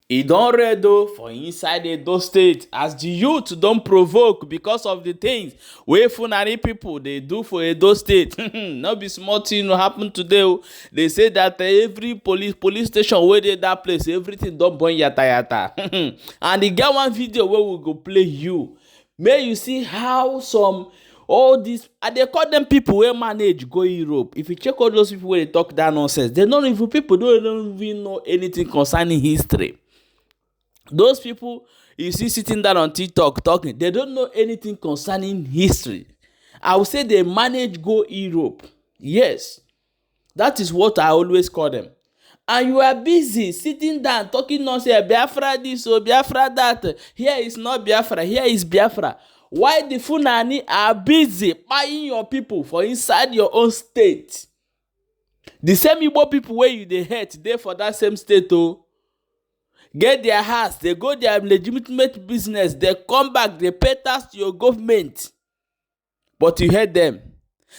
e don red o for inside Edo State as the youth don provoke because of the things wey Fulani people dey do for Edo State. No be small thing happen today o. They say that every police station wey dey that place, everything don burn yata. And e get one video wey we go play you. May you see how some all these, and they call them people wey manage go Europe. If you check all those people wey dey talk that nonsense, they don't even know anything concerning history. Those people you see sitting down on TikTok talking, they don't know anything concerning history. I would say they manage go Europe. Yes, that is what I always call them. And you are busy sitting down talking nonsense. Biafra this or Biafra that. Here is not Biafra. Here is Biafra. Why the Fulani are busy buying your people for inside your own state? The same Igbo people where you they hate, they for that same state oh. Get their house, they go their legitimate business, they come back, they pay tax to your government. But you hate them.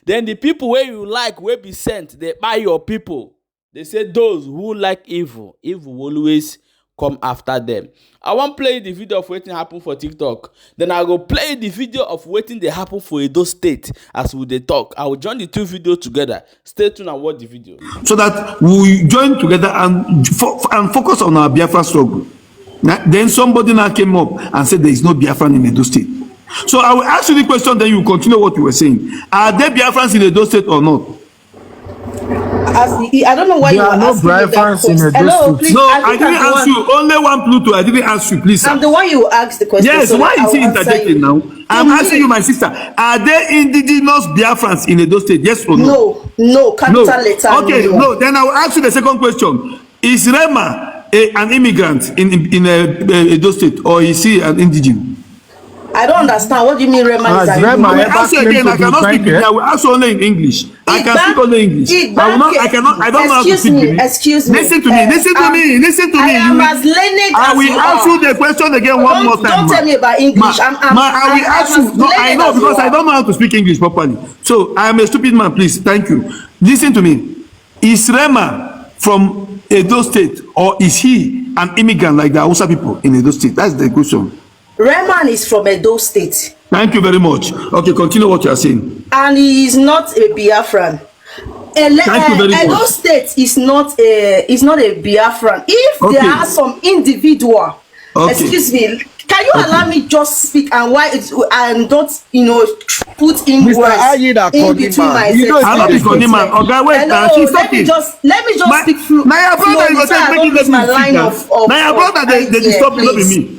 Then the people where you like will be sent, they buy your people. They say those who like evil will always come after them. I won't play the video of waiting happen for TikTok. Then I go play the video of waiting they happen for Edo State as we they talk. I will join the two videos together. Stay tuned and watch the video. So that we join together and focus on our Biafra struggle. Then somebody now came up and said there is no Biafran in Edo State. So I will ask you the question, then you continue what you were saying. Are there Biafrans in Edo State or not? I don't know why you are asking me that question. Hello, please. No, I didn't ask you. Only one Pluto. I didn't ask you, please. I'm the one you asked the question. Yes, so why is he interjecting now? I'm asking you, my sister. Are there indigenous Biafrans in Edo State? Yes or no? No. Capital letter. Okay, no. Then I will ask you the second question. Is Rema an immigrant in Edo State, or is he an indigene? I don't understand. What do you mean Rema is an I will ask you again. I cannot speak English. I will ask you only in English. I can speak only English. I don't know how to speak. Excuse me. Listen to me. I am as learned I will ask you the question again one more time. Don't tell me about English. I will ask you. No, I know because I don't know how to speak English properly. So I am a stupid man. Please, thank you. Listen to me. Is Rema from Edo State, or is he an immigrant like the Hausa people in Edo State? That's the question. Rema is from Edo State. Thank you very much. Okay, continue what you are saying. And he is not a Biafran. Edo State is not a Biafran. If there are some individual, excuse me, can you allow me just speak and why it's and not put in words in between myself? I'm not becoming man. Okay, wait. Let me just speak through. Now your brother is making my line of. Now your brother they disturb you, not me.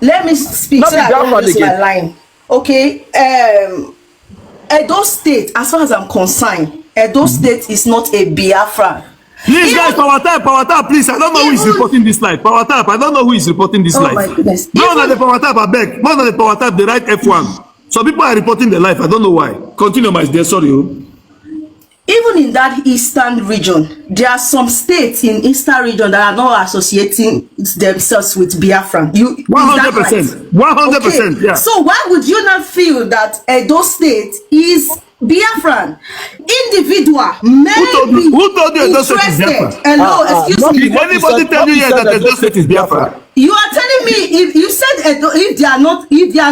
Let me speak so I don't lose my line. Okay. Edo State, as far as I'm concerned, Edo State is not a Biafra. Please, guys, power tap, please. I don't know who is reporting this live. Power tap, I don't know who is reporting this live. Oh my goodness. More than the power tap, I beg. More than the power tap, they write F1. So people are reporting the live. I don't know why. Continue, my dear. Sorry. Even in that eastern region, there are some states in eastern region that are not associating themselves with Biafran. 100%. 100%. Yeah. So why would you not feel that Edo State is Biafran? Individual may be who told you Edo State is Biafran? Hello, excuse me. Did anybody tell you that Edo State is Biafran? You are telling me if you said if they are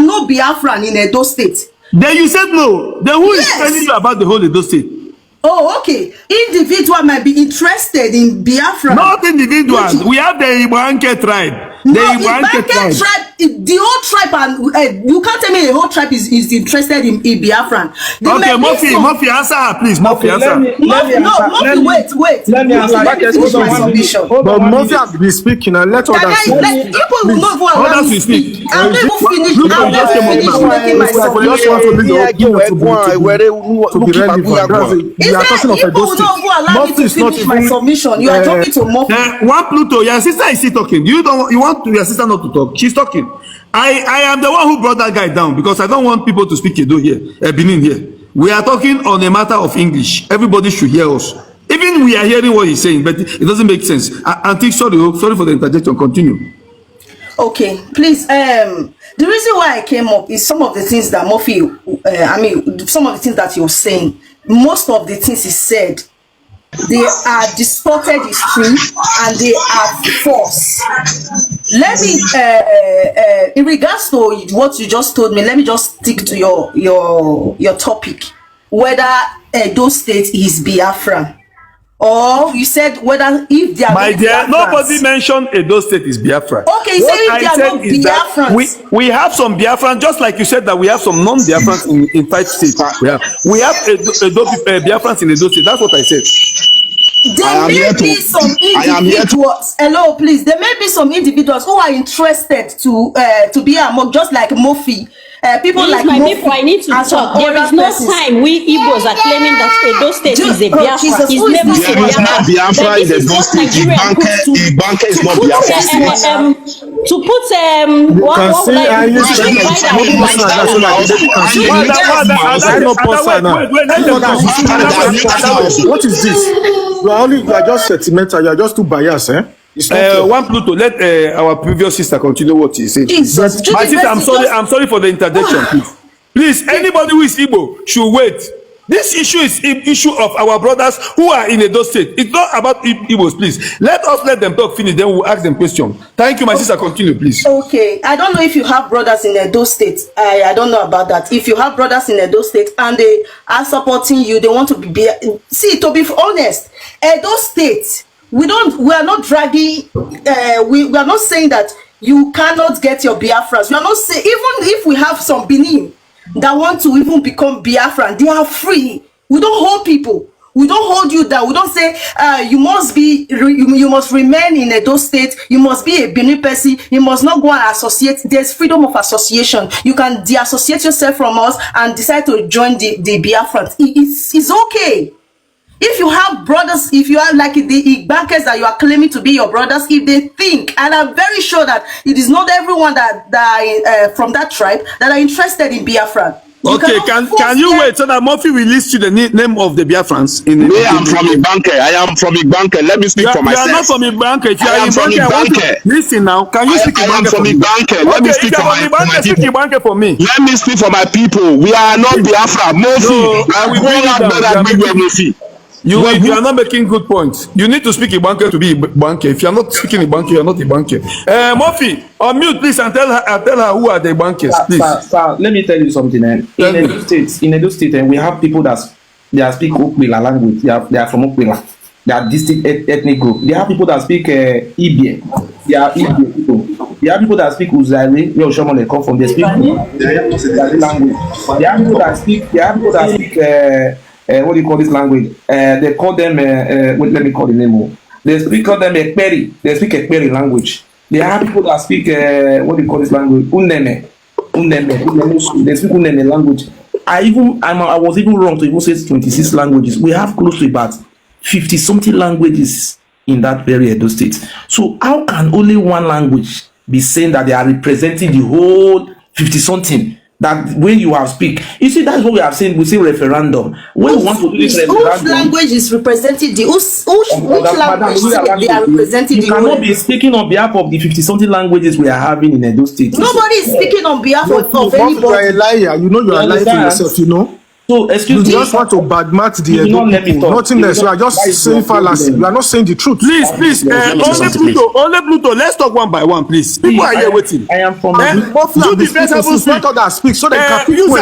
no Biafran in Edo State. Then you said no. Then who is telling you about the whole Edo State? Oh, okay. Individual might be interested in Biafra. Not individuals. We have the Iwanke tribe. The Iwanke tribe. The whole tribe, and you can't tell me the whole tribe is interested in Biafran. Okay, Murphy, answer her, please. Murphy, answer. Wait. Let me answer that question. But Murphy has been speaking, and let others speak. People will not go around me speak. I'm not finished making my submission. We are talking of Edo State. Murphy is not my submission. You are talking to Murphy. One Pluto, your sister is still talking. You want your sister not to talk? She's talking. I am the one who brought that guy down because I don't want people to speak Edo here, Benin here. We are talking on a matter of English. Everybody should hear us. Even we are hearing what he's saying, but it doesn't make sense. Auntie, sorry for the interjection. Continue. Okay, please. The reason why I came up is some of the things that Murphy, some of the things that you're saying. Most of the things he said, they are distorted history and they are false. let me in regards to what you just told me, let me just stick to your topic, whether Edo State is Biafran, or you said whether if they are my dear, nobody mentioned Edo State is Biafran. Okay, so if they are not Biafrans, we have some Biafran, just like you said that we have some non-Biafrans in 5 states. We have Edo Biafrans in Edo State. That's what I said. There may be some individuals. Hello, please. There may be some individuals who are interested to be among, just like Mofi. People like Mofi. I need to talk. There is no time we Igbos are claiming that Edo State is a Biafra. It's never Biafra is Edo State. Ibanka is not Biafra. To put what is this? You are just sentimental. You are just too biased, eh? One Pluto, let our previous sister continue what she said. My sister, I'm sorry for the interjection. Please, anybody who is Igbo should wait. This issue is issue of our brothers who are in Edo State. It's not about Igbos, please. Let them talk finish, then we'll ask them question. Thank you, my sister. Continue, please. Okay. I don't know if you have brothers in Edo State. I don't know about that. If you have brothers in Edo State and they are supporting you, they want to be see, to be honest, Edo State, we are not dragging, we are not saying that you cannot get your Biafrans. We are not saying, even if we have some Benin that want to even become Biafran, they are free. We don't hold people. We don't hold you down. We don't say you must remain in Edo State. You must be a Benin person. You must not go and associate. There's freedom of association. You can de-associate yourself from us and decide to join the Biafrans. It's okay. If you have brothers, if you are like the bankers that you are claiming to be your brothers, if they think, and I'm very sure that it is not everyone that from that tribe that are interested in Biafran. Okay, can you wait so that Murphy will list you the name of the Biafrans? I am from Ibanka. I am from Ibanka. Let me speak for myself. You are not from Ibanka. If you are from Ibanka, listen now. Can you speak Ibanka? I am from Ibanka. Let me speak for my people. For me. Let me speak for my people. We are not Biafra. Murphy, I will bring out better big Murphy. You are not making good points. You need to speak Ibanka to be Ibanka. If you are not speaking Ibanka, you are not Ibanka. Murphy, unmute please and tell her who are the Ibankers, please. Sir, let me tell you something. In Edo State, we have people that speak Okpila language. They are from Okpila. They are distinct ethnic group. They have people that speak Ibie. They are Ibie people. They have people that speak Uzari, where Oshomo come from. They speak Uzari language. They have people that speak. What do you call this language? They call them, let me call the name. They call them Ekperi. They speak Ekperi language. They have people that speak, what do you call this language? Uneme. They speak Uneme language. I was even wrong to even say 26 languages. We have close to about 50-something languages in that very Edo State. So how can only one language be saying that they are representing the whole 50-something? That when you have speak, you see, that's what we have seen. We say referendum. When we want to do this referendum, which language is represented? Which language they are representing? You cannot be speaking on behalf of the 50-something languages we are having in Edo State. Nobody is speaking on behalf of anybody. You are a liar. You know you are lying to yourself. You know. So excuse me. You just want to badmouth the Edo people. Nothing else. You are just saying fallacy. You are not saying the truth. Please. Only Pluto. Let's talk one by one, please. People are here waiting. I am from do the best have speak. That speak so they can people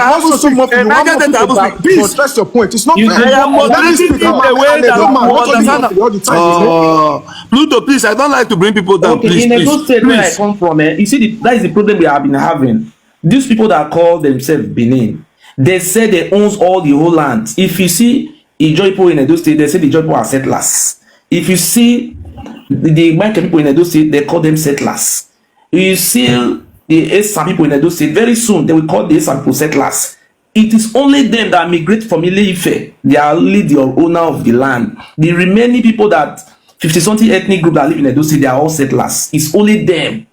please stress your point. It's not fair. I am moderating the way that you understand. Pluto, please. I don't like to bring people down. Please, in Edo State where I come from, you see, that is the problem we have been having. These people that call themselves Benin, they say they owns all the whole land. If you see Ijoipo in Edo State, they say the Ijoipo are settlers. If you see the Banker people in Edo State, they call them settlers. You see the Esan people in Edo State, very soon they will call the Esan people settlers. It is only them that migrate from Ile-Ife. They are only the owner of the land. The remaining people that 50-something ethnic group that live in Edo State, they are all settlers. It's only them.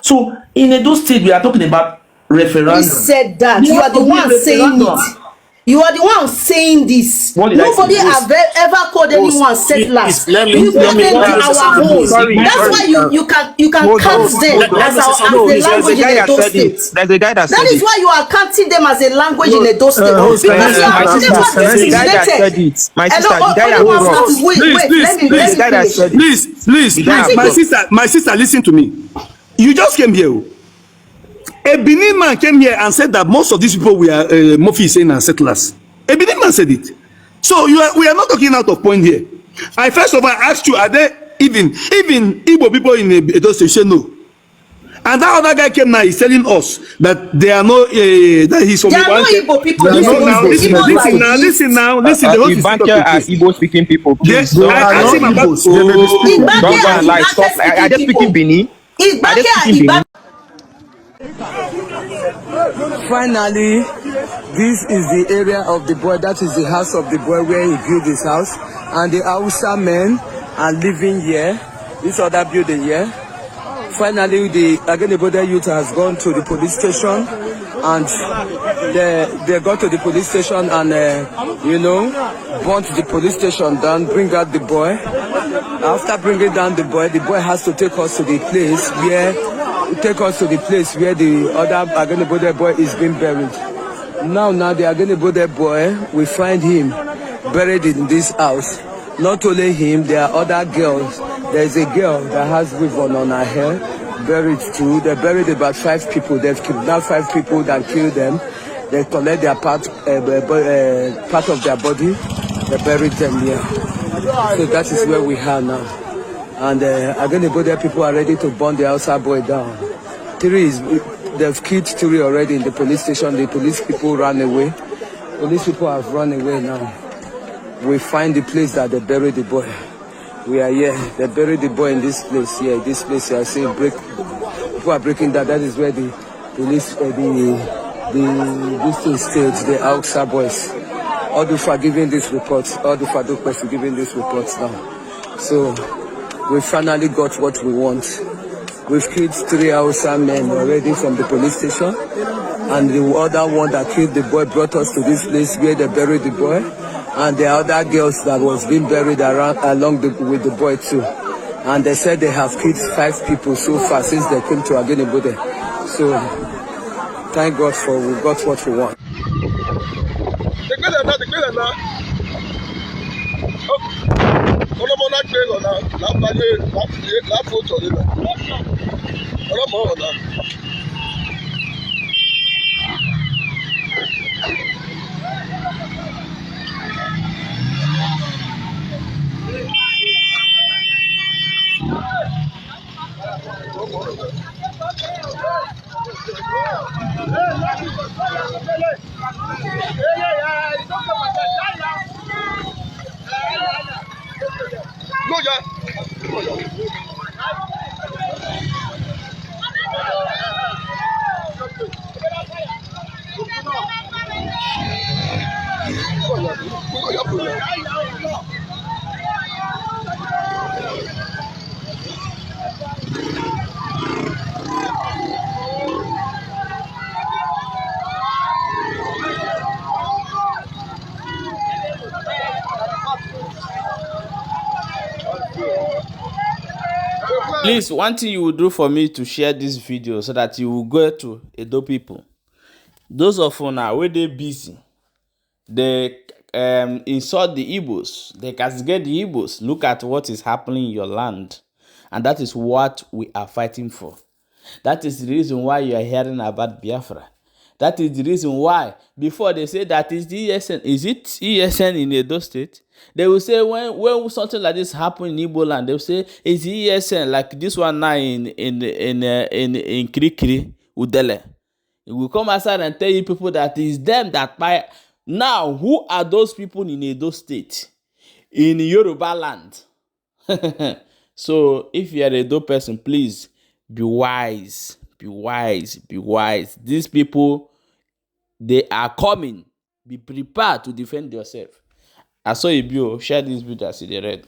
So in Edo State, we are talking about referendum. Who said that? You are the one saying it. You are the one saying this. Nobody have ever called anyone settlers. We call them our home. That's why you can count them as a language in Edo State. There's a guy that said that is why you are counting them as a language in Edo State. Because you are the guy that said it. My sister, the guy that wrote. Please, my sister, listen to me. You just came here. A Benin man came here and said that most of these people were Murphy saying and settlers. A Benin man said it. So we are not talking out of point here. I first of all asked you, are there even Igbo people in Edo State? No. And that other guy came now, he's telling us that there are no, that he's from there are no Igbo people. Listen now. The host is talking. Are Igbo speaking people? Yes, I asked him about. Don't go and lie. Stop. Are they speaking Bini? Are they speaking Bini? Finally, this is the area of the boy. That is the house of the boy where he built his house. And the Hausa men are living here. This other building here. Finally, the Ageneboda youth has gone to the police station, and they got to the police station and burnt the police station down, bring out the boy. After bringing down the boy has to take us to the place where the other Ageneboda boy is being buried. Now the Ageneboda boy, we find him buried in this house. Not only him, there are other girls. There's a girl that has ribbon on her hair, buried too. They buried about 5 people. They've kidnapped 5 people that killed them. They collect their part of their body. They buried them here. So that is where we are now. And Ageneboda people are ready to burn the outside boy down. They've killed 3 already in the police station. The police people ran away. Police people have run away now. We find the place that they buried the boy. We are here. They buried the boy in this place here. This place here. I say people are breaking that. That is where the police, this thing staged, the Hausa boys. All the for giving this report. All the for giving this report now. So we finally got what we want. We've killed 3 Hausa men already from the police station, and the other one that killed the boy brought us to this place where they buried the boy. And the other girls that was being buried with the boy too. And they said they have killed 5 people so far since they came to Ageneboda. So thank God we got what we want. Please, one thing you will do for me to share this video so that you will go to Edo people. Those of you now where they busy, they insult the Igbos, they castigate the Igbos. Look at what is happening in your land, and that is what we are fighting for. That is the reason why you are hearing about Biafra. That is the reason why before they say that is the ESN. Is it ESN in Edo State? They will say when something like this happen in Igbo land, they will say it's ESN like this one now in Kirikiri, Udele. It will come outside and tell you people that it's them that buy. Now, who are those people in Edo State? In Yoruba land. So if you are a Edo person, please be wise. Be wise. Be wise. These people, they are coming. Be prepared to defend yourself. I saw a video. Share this video as you read.